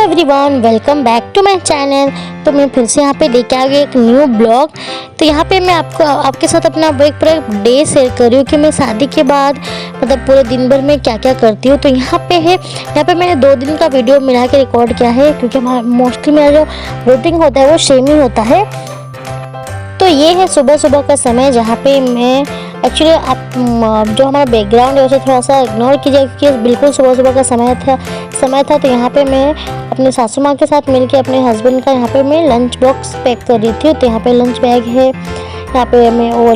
Everyone, welcome back to my channel. तो मैं फिर से यहाँ पे लेके आ गई एक न्यू ब्लॉग। तो यहाँ पे मैं आपके साथ अपना एक पूरा डे शेयर कर रही हूँ कि मैं शादी के बाद मतलब पूरे दिन भर में क्या क्या करती हूँ। तो यहाँ पे मैंने 2 दिन का वीडियो मिला के रिकॉर्ड किया है, क्योंकि हमारा मोस्टली मेरा जो रूटीन होता है वो सेम ही होता है। तो ये है सुबह सुबह का समय, जहाँ पे मैं एक्चुअली आप जो हमारा बैकग्राउंड है उसे थोड़ा सा इग्नोर कीजिए, क्योंकि बिल्कुल सुबह सुबह का समय था। तो यहाँ पे मैं अपने सासू माँ के साथ मिलके अपने हस्बैंड का यहाँ पे मैं लंच बॉक्स पैक कर रही थी। तो यहाँ पे लंच बैग है, यहाँ पे मैं वो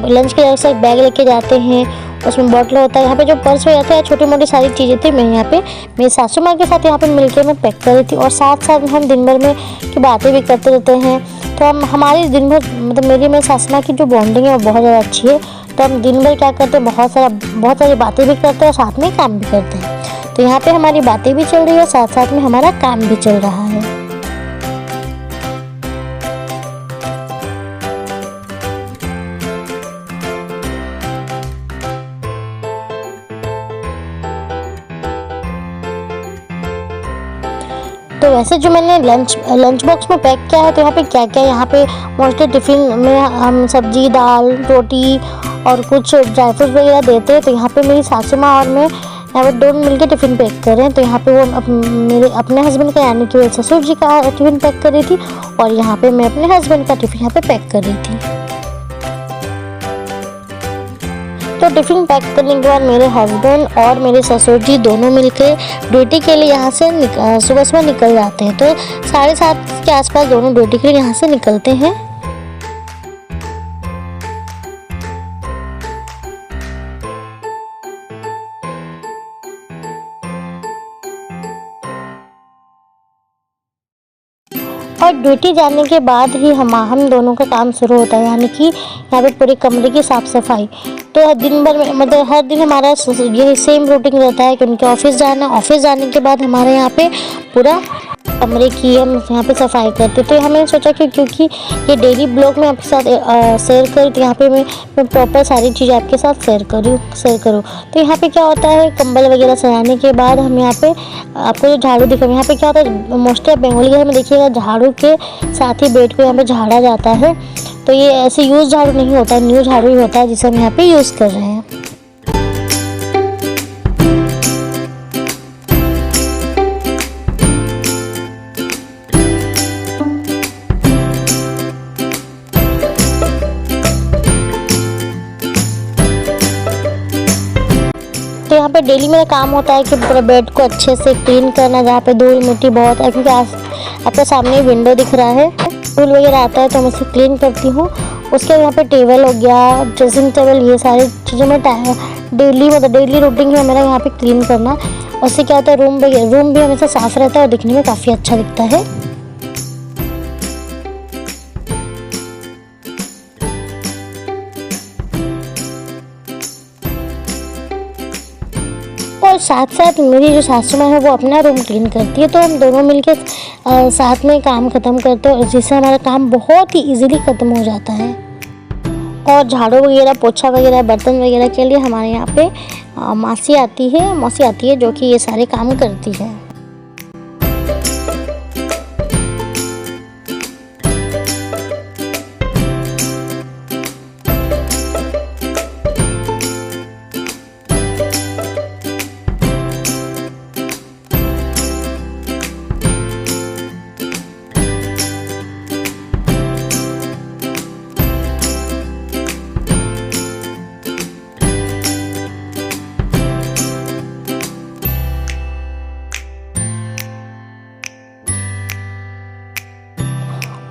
लंच के जैसा बैग लेके जाते हैं, उसमें बॉटल होता है। यहाँ पे जो पर्स में रहता है, छोटी मोटी सारी चीज़ें थी, मैं यहाँ पे मेरी सासू माँ के साथ यहाँ पे मिलके मैं पैक कर रही थी। और साथ साथ हम दिन भर में की बातें भी करते रहते हैं। तो हम हमारी दिन भर मतलब मेरी सासू माँ की जो बॉन्डिंग है वो बहुत ज़्यादा अच्छी है। तो हम दिन भर क्या करते हैं, बहुत सारी बातें भी करते हैं और साथ में काम भी करते हैं। तो यहाँ पे हमारी बातें भी चल रही है, साथ साथ में हमारा काम भी चल रहा है। तो वैसे जो मैंने लंच बॉक्स में पैक किया है, तो यहाँ पे क्या क्या, यहाँ पे मोस्टली टिफ़िन में हम सब्जी, दाल, रोटी और कुछ ड्राई फ्रूट्स वगैरह देते हैं। तो यहाँ पे मेरी सासू माँ और मैं यहाँ पे दोनों मिलकर टिफ़िन पैक कर रहे हैं। तो यहाँ पे वो मेरे अपने हस्बैंड का यानी कि ससुर जी का टिफ़िन पैक कर रही थी, और यहाँ पे मैं अपने हस्बैंड का टिफ़िन यहाँ पे पैक कर रही थी। तो टिफ़िन पैक करने के बाद मेरे हस्बैंड और मेरे ससुर जी दोनों मिलकर ड्यूटी के लिए यहाँ से सुबह सुबह निकल जाते हैं। तो 7:30 के आसपास दोनों ड्यूटी के लिए यहाँ से निकलते हैं। और ड्यूटी जाने के बाद ही हम दोनों का काम शुरू होता है, यानी कि यहाँ पे पूरे कमरे की साफ़ सफाई। तो दिन भर में मतलब हर दिन हमारा ये सेम रूटीन रहता है कि उनके ऑफिस जाने के बाद हमारे यहाँ पे पूरा कमरे की हम यहाँ पे सफाई करते। तो हमने सोचा कि क्योंकि ये डेली ब्लॉग में आपके साथ शेयर करूँ, तो यहाँ पे मैं प्रॉपर सारी चीज़ें आपके साथ शेयर करूँ। तो यहाँ पे क्या होता है, कंबल वगैरह सजाने के बाद हम यहाँ पे आपको जो झाड़ू दिखा, यहाँ पे क्या होता है, मोस्टली आप बंगाली घर में देखिएगा झाड़ू के साथ ही बेड को यहाँ पे झाड़ा जाता है। तो ये ऐसे यूज़ झाड़ू नहीं होता है, न्यू झाड़ू ही होता है, जिसे हम यहाँ पे यूज़ कर रहे हैं। तो यहाँ पे डेली मेरा काम होता है कि पूरा बेड को अच्छे से क्लीन करना, जहाँ पे धूल मिट्टी बहुत है, क्योंकि आपका सामने विंडो दिख रहा है, धूल वगैरह आता है, तो मैं इसे क्लीन करती हूँ। उसके यहाँ पे टेबल हो गया, ड्रेसिंग टेबल, ये सारी चीज़ें मैं डेली रूटीन है मेरा यहाँ पे क्लीन करना। उससे क्या होता है, रूम भी हमेशा साफ़ रहता है और दिखने में काफ़ी अच्छा दिखता है। और साथ साथ मेरी जो सासू माँ है वो अपना रूम क्लीन करती है। तो हम दोनों मिलके साथ में काम ख़त्म करते हैं, और जिससे हमारा काम बहुत ही इजीली ख़त्म हो जाता है। और झाड़ू वगैरह, पोछा वगैरह, बर्तन वगैरह के लिए हमारे यहाँ पे मौसी आती है जो कि ये सारे काम करती है।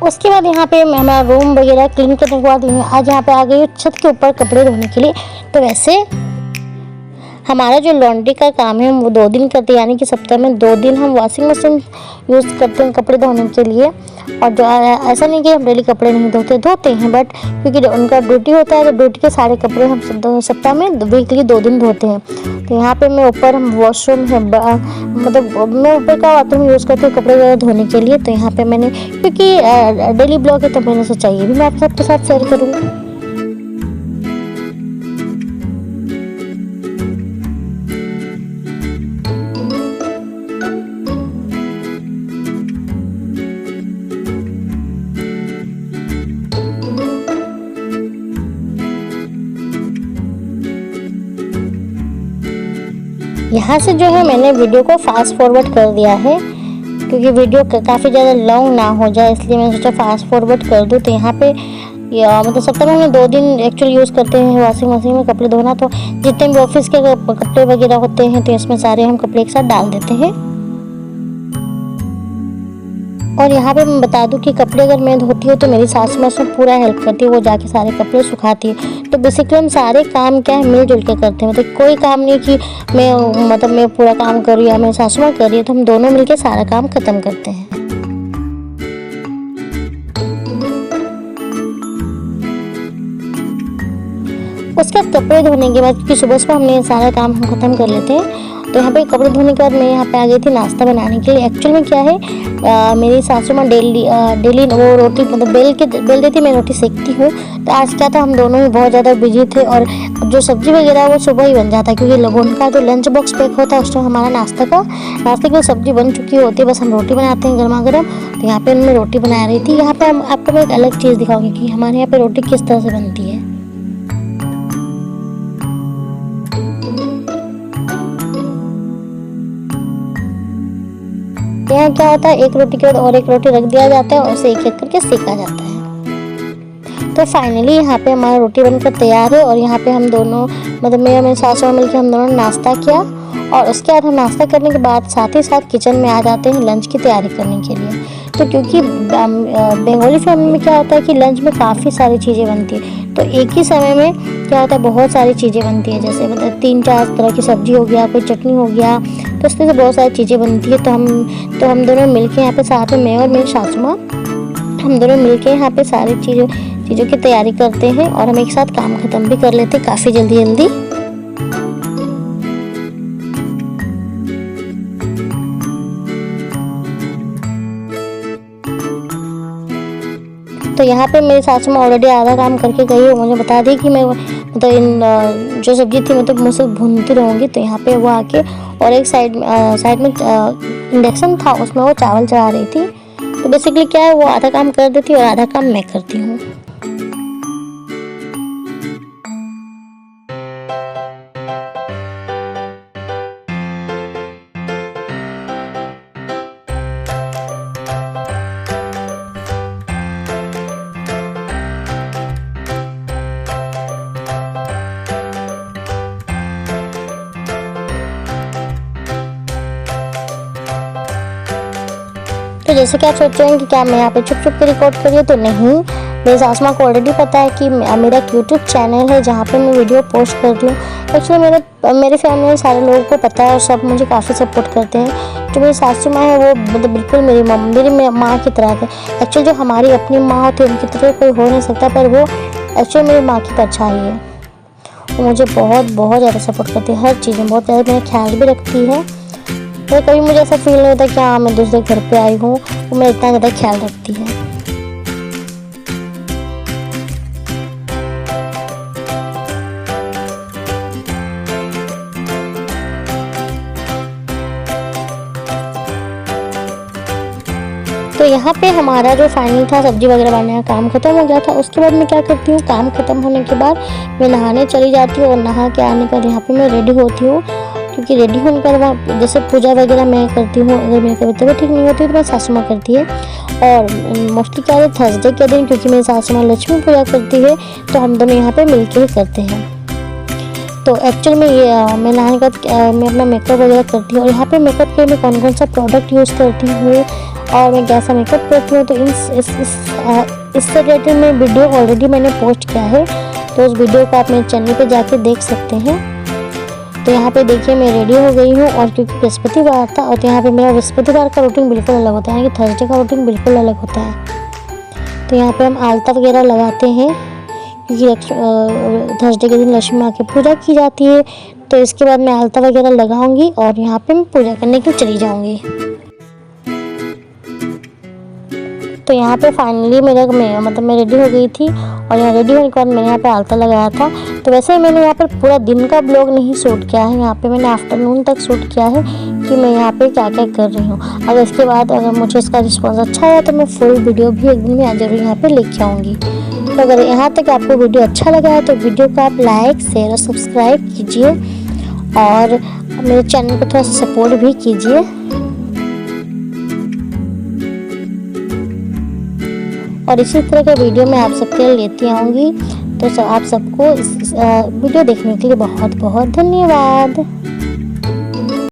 उसके बाद यहाँ पे मैं हमारा रूम वगैरह क्लीन करने के बाद आज यहाँ पे आ गई छत के ऊपर कपड़े धोने के लिए। तो वैसे हमारा जो लॉन्ड्री का काम है वो 2 दिन करते हैं, यानी कि सप्ताह में 2 दिन हम वॉशिंग मशीन यूज़ करते हैं कपड़े धोने के लिए। और जो ऐसा नहीं कि हम डेली कपड़े नहीं धोते हैं, बट क्योंकि उनका ड्यूटी होता है, तो ड्यूटी के सारे कपड़े हम सप्ताह में वीकली 2 दिन धोते हैं। तो यहाँ पे मैं ऊपर वॉशरूम है, मतलब मैं ऊपर का बाथरूम यूज़ करती हूँ कपड़े वगैरह धोने के लिए। तो यहाँ पे मैंने, क्योंकि डेली ब्लॉग है, तो मैंने सोचा ये भी मैं आप सबके साथ शेयर करूँगी। यहाँ से जो है मैंने वीडियो को फास्ट फॉरवर्ड कर दिया है, क्योंकि वीडियो काफ़ी ज़्यादा लॉन्ग ना हो जाए, इसलिए मैंने सोचा फास्ट फॉरवर्ड कर दूँ। तो यहाँ पे मतलब सप्ताह में हम 2 दिन एक्चुअली यूज़ करते हैं वॉशिंग मशीन में कपड़े धोना। तो जितने भी ऑफिस के कपड़े वगैरह होते हैं तो इसमें सारे हम कपड़े एक साथ डाल देते हैं। और यहाँ पे मैं बता दूँ कि कपड़े अगर मैं धोती हूँ तो मेरी सासू माँ उसमें पूरा हेल्प करती है, वो जाके सारे कपड़े सुखाती है। तो बेसिकली हम सारे काम क्या है मिलजुल के करते हैं, मतलब कोई काम नहीं कि मैं पूरा काम करूँ या मेरी सासू माँ कर रही है, तो हम दोनों मिलके सारा काम खत्म करते हैं। उसके बाद कपड़े धोने के बाद, क्योंकि सुबह हमने सारा काम हम खत्म कर लेते हैं, तो यहाँ पे कपड़े धोने के बाद मैं यहाँ पे आ गई थी नाश्ता बनाने के लिए। एक्चुअल में क्या है, मेरी सासू माँ डेली वो रोटी मतलब बेल देती, मैं रोटी सेकती हूँ। तो आज क्या था, हम दोनों ही बहुत ज़्यादा बिजी थे और जो सब्ज़ी वगैरह वो सुबह ही बन जाता है, क्योंकि लोगों का जो लंच बॉक्स पैक होता है उस टाइम हमारा नाश्ते की सब्ज़ी बन चुकी होती है, बस हम रोटी बनाते हैं गर्मा गर्म। तो यहाँ पर मैं रोटी बना रही थी। यहाँ पर आपको मैं एक अलग चीज़ दिखाऊँगी कि हमारे यहाँ पर रोटी किस तरह से बनती है। यहाँ क्या होता है, एक रोटी के बाद और एक रोटी रख दिया जाता है और उसे एक एक करके सेका जाता है। तो फाइनली यहाँ पे हमारा रोटी बनकर तैयार है। और यहाँ पे हम दोनों मतलब मेरे सासू माँ मिलकर हम दोनों ने नाश्ता किया। और उसके बाद हम नाश्ता करने के बाद साथ ही साथ किचन में आ जाते हैं लंच की तैयारी करने के लिए। तो क्योंकि बंगाली फैमिली में क्या होता है कि लंच में काफ़ी सारी चीज़ें बनती है, तो एक ही समय में क्या होता है बहुत सारी चीज़ें बनती है, जैसे मतलब 3-4 तरह की सब्जी हो गया, कोई चटनी हो गया, तो इस तरह से बहुत सारी चीज़ें बनती है। तो हम दोनों मिलके यहाँ पे साथ में, मैं और मेरी सासू माँ, हम दोनों मिलके यहाँ पे सारी चीज़ों की तैयारी करते हैं और हम एक साथ काम ख़त्म भी कर लेते हैं काफ़ी जल्दी। तो यहाँ पे मेरी सासू माँ ऑलरेडी आधा काम करके गई है, मुझे बता दी कि मैं मतलब इन जो सब्जी थी मतलब मुझसे भूनती रहूँगी। तो यहाँ पे वो आके और एक साइड में इंडक्शन था, उसमें वो चावल चढ़ा रही थी। तो बेसिकली क्या है, वो आधा काम कर देती है और आधा काम मैं करती हूँ। तो जैसे कि आप सोच रहे हैं कि क्या मैं यहाँ पे छुप के रिकॉर्ड कर रही हूँ, तो नहीं, मेरी सासू माँ को ऑलरेडी पता है कि मेरा एक यूट्यूब चैनल है जहाँ पे मैं वीडियो पोस्ट करती हूँ। एक्चुअली मेरे फैमिली में सारे लोगों को पता है और सब मुझे काफ़ी सपोर्ट करते हैं। जो मेरी सासू माँ है वो मतलब बिल्कुल मेरी माँ की तरह है। एक्चुअली जो हमारी अपनी माँ होती है उनकी तरह कोई हो नहीं सकता, पर वो एक्चुअली मेरी माँ की परछाई है। वो मुझे बहुत ज़्यादा सपोर्ट करती है, हर चीज़ में बहुत ज़्यादा मेरा ख्याल भी रखती है। तो कभी मुझे ऐसा फील नहीं होता कि हाँ मैं दूसरे घर पे आई हूँ, वो मेरा इतना ज़्यादा ख्याल रखती है। तो यहाँ पे हमारा जो फाइनल था सब्जी वगैरह बनाने का काम खत्म हो गया था। उसके बाद मैं क्या करती हूँ, काम खत्म होने के बाद मैं नहाने चली जाती हूँ और नहा के आने के बाद यहाँ पे मैं रेडी होती हूँ, क्योंकि रेडी होने के बाद जैसे पूजा वगैरह मैं करती हूँ। अगर मेरी तबीयत ठीक नहीं होती तो मेरी सासू माँ करती है। और मोस्टली क्या है थर्सडे के दिन, क्योंकि मेरी सासू माँ लक्ष्मी पूजा करती है, तो हम दोनों यहाँ पे मिलके ही करते हैं। तो एक्चुअल में मैं नहाने के बाद मैं अपना मेकअप वगैरह करती हूँ। और यहाँ पे मेकअप के मैं कौन सा प्रोडक्ट यूज़ करती हूँ और मैं कैसा मेकअप करती हूँ, तो इससे रिलेटेड मैं वीडियो ऑलरेडी मैंने पोस्ट किया है, तो उस वीडियो को आप मेरे चैनल पे जाके देख सकते हैं। तो यहाँ पे देखिए मैं रेडी हो गई हूँ, और क्योंकि बृहस्पतिवार था और तो यहाँ पे मेरा बृहस्पतिवार का रूटीन बिल्कुल अलग होता है, यानी कि थर्सडे का रूटीन बिल्कुल अलग होता है। तो यहाँ पे हम आलता वगैरह लगाते हैं, क्योंकि थर्सडे के दिन लक्ष्मी माँ की पूजा की जाती है। तो इसके बाद मैं आलता वगैरह लगाऊंगी और यहाँ पे मैं पूजा करने के लिए चली जाऊँगी। तो यहाँ पे फाइनली मैं रेडी हो गई थी, और यहाँ रेडी होने के बाद मैंने यहाँ पे आलता लगाया था। तो वैसे मैंने यहाँ पर पूरा दिन का ब्लॉग नहीं शूट किया है, यहाँ पे मैंने आफ्टरनून तक शूट किया है कि मैं यहाँ पे क्या क्या कर रही हूँ। अगर इसके बाद अगर मुझे इसका रिस्पॉन्स अच्छा आया तो मैं फुल वीडियो भी एक दिन में जरूर यहाँ पे लेके आऊँगी। तो अगर यहाँ तक आपको वीडियो अच्छा लगा है तो वीडियो को आप लाइक शेयर और सब्सक्राइब कीजिए। और मेरे चैनल को थोड़ा सा सपोर्ट भी कीजिए। और इसी तरह का वीडियो मैं आप सबके लिए लेती आऊँगी। तो आप सबको इस वीडियो देखने के लिए बहुत बहुत धन्यवाद।